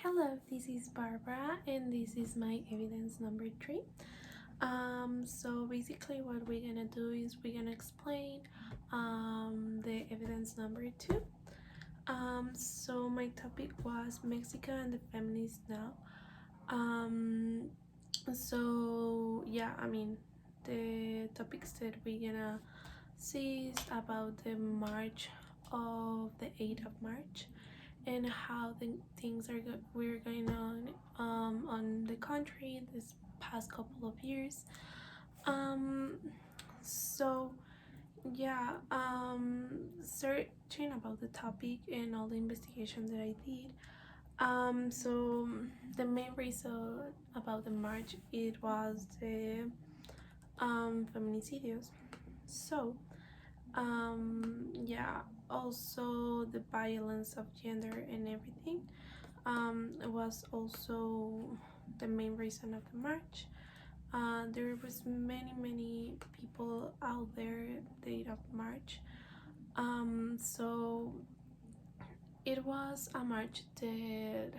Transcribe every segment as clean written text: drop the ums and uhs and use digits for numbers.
Hello, this is Barbara and this is my evidence number 3. So basically what we're gonna do is we're gonna explain the evidence number 2. So my topic was Mexico and the feminists now. Um, the topics that we're gonna see is about the march of the 8th of March and how the things we're going on the country this past couple of years. Um, so searching about the topic and all the investigation that I did. So the main reason about the march it was the feminicidios. So also the violence of gender and everything was also the main reason of the march. There was many people out there the day of March. So it was a march that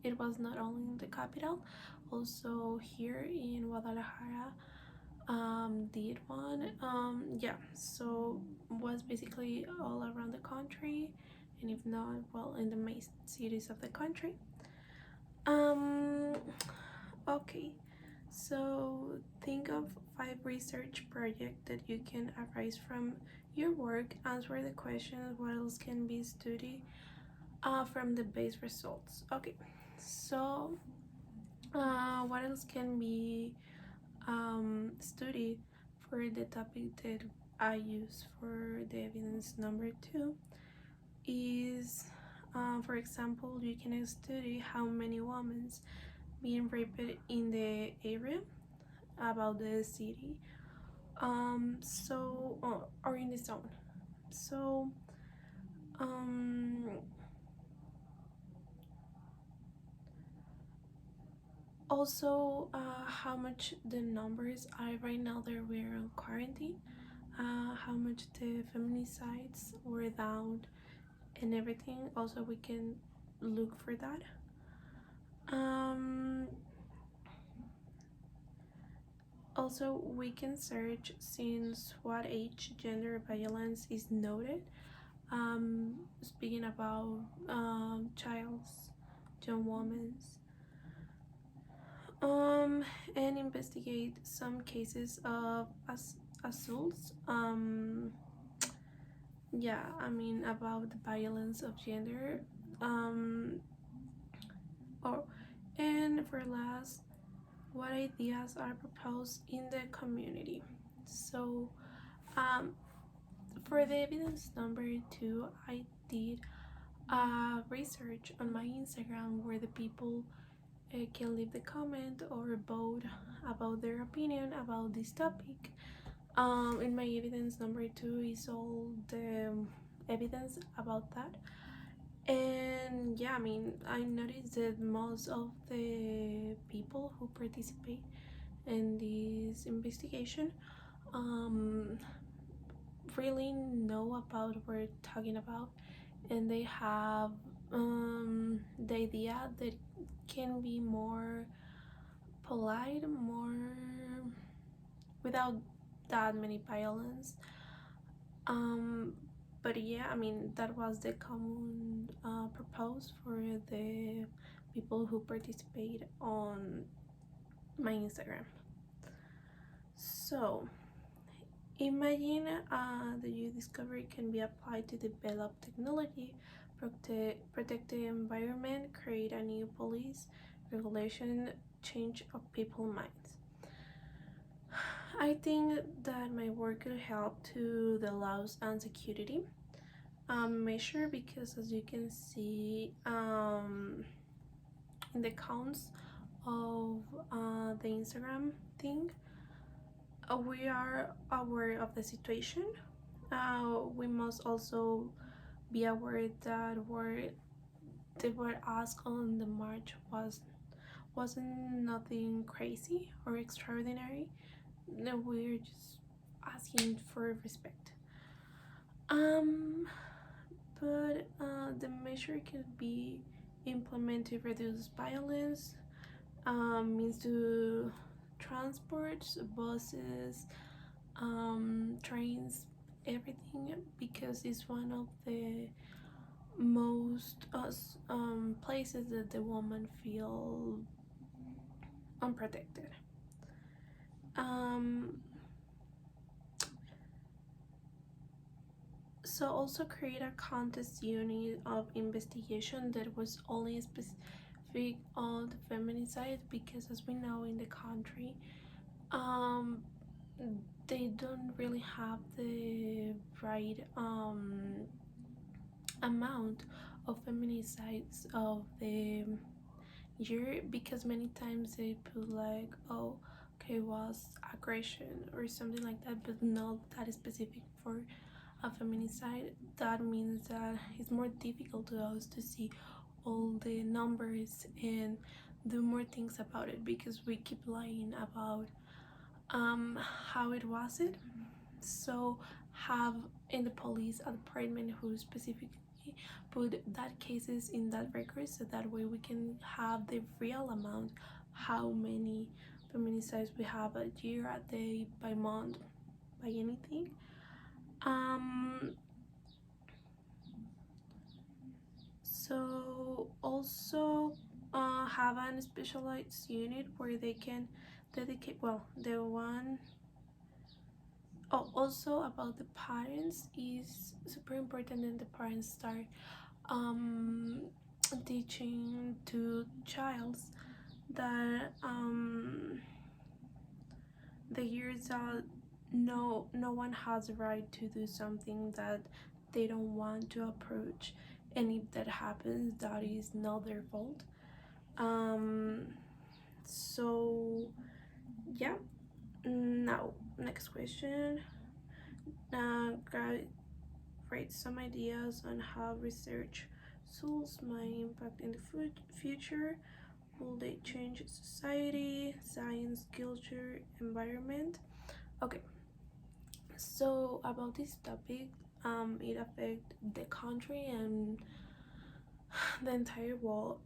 it was not only in the capital, also here in Guadalajara did one. So was basically all around the country, and if not, well, in the main cities of the country. Okay, so think of 5 research projects that you can arise from your work. Answer the question what else can be studied from the base results. Okay, so what else can be studied for the topic that I use for the evidence number 2 is, for example, you can study how many women being raped in the area about the city, or in the zone. So also how much the numbers are right now that we're on quarantine, how much the feminicides were down and everything. Also we can look for that. Also we can search since what age gender violence is noted, speaking about child's, young women's, and investigate some cases of assaults. About the violence of gender. And for last, what ideas are proposed in the community. So for the evidence number 2, I did research on my Instagram where the people can leave the comment or vote about their opinion about this topic. In my evidence number 2 is all the evidence about that. And I noticed that most of the people who participate in this investigation really know about what we're talking about, and they have the idea that can be more polite, more without that many violence. But that was the common proposed for the people who participate on my Instagram. So imagine the new discovery can be applied to develop technology, protect the environment, create a new police, regulation, change of people's minds. I think that my work could help to the laws and security measure, because as you can see in the accounts of the Instagram thing, we are aware of the situation. We must also be aware that they were asked on the march wasn't nothing crazy or extraordinary. No, we're just asking for respect. But the measure could be implement to reduce violence, means to transport, buses, trains, everything, because it's one of the most places that the woman feel unprotected. Um, so also create a contest unit of investigation that was only specific on the feminicide, because as we know in the country, um, they don't really have the right amount of feminicides of the year, because many times they put like, oh, okay, was aggression or something like that, but not that specific for a feminicide. That means that it's more difficult to us to see all the numbers and do more things about it, because we keep lying about how it was it. So have in the police a department who specifically put that cases in that record, so that way we can have the real amount, how many feminicides we have a year, a day, by month, by anything. So also have a specialized unit where they can dedicate, well, the one. Oh, also about the parents, is super important that the parents start um, teaching to childs that the years that no one has a right to do something that they don't want to approach, and if that happens, that is not their fault. Um, so yeah. Now, next question. Guys, write some ideas on how research tools might impact in the future. Will they change society, science, culture, environment? Okay, so about this topic, it affects the country and the entire world,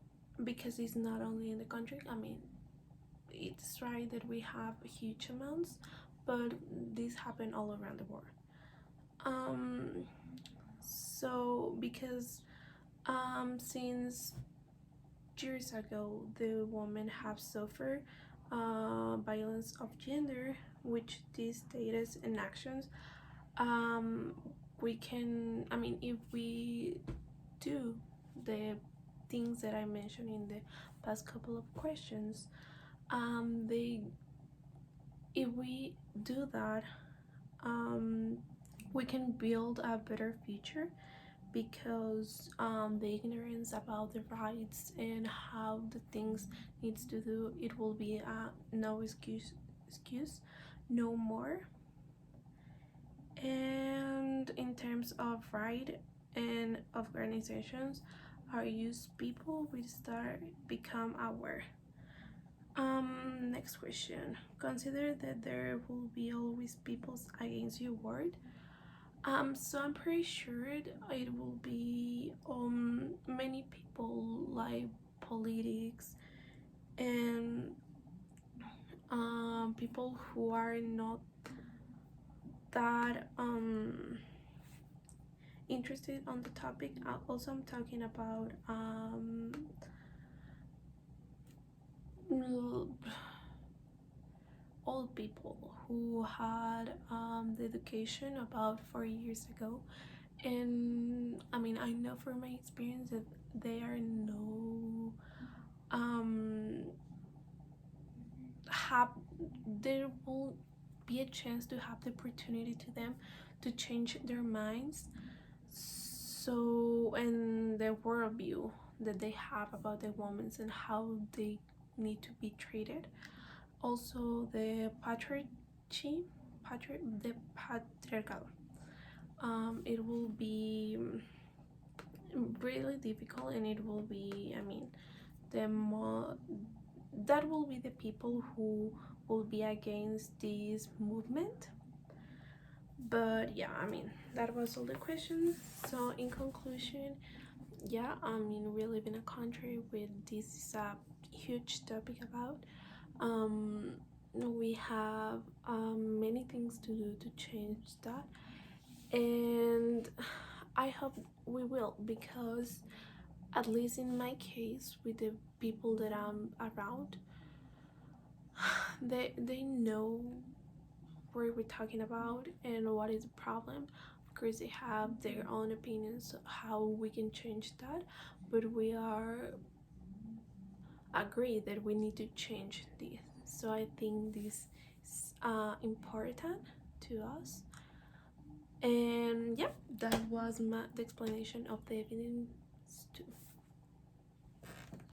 because it's not only in the country. I mean, it's right that we have huge amounts, but this happen all around the world. Um, so because since years ago the women have suffered violence of gender, which these status and actions, we can, I mean, if we do the things that I mentioned in the past couple of questions, they if we do that, we can build a better future, because the ignorance about the rights and how the things needs to do, it will be no excuse no more. And in terms of right and of organizations, our youth people will start become aware. Next question. Consider that there will be always peoples against your word. So I'm pretty sure it will be many people like politics and people who are not that interested on the topic. Also, I'm talking about old people who had the education about 4 years ago, and I mean, I know from my experience that they are no have there will be a chance to have the opportunity to them to change their minds, so, and the worldview that they have about the women and how they need to be treated. Also the the patriarchal, it will be really difficult, and it will be, I mean, the more that will be the people who will be against this movement. But yeah, I mean, that was all the questions. So in conclusion, yeah, I mean, we live in a country with this is a huge topic about. We have many things to do to change that, and I hope we will, because at least in my case, with the people that I'm around, they know what we're talking about and what is the problem. Of course, they have their own opinions of how we can change that, but we are agree that we need to change this. So I think this is important to us. And yeah, that was the explanation of the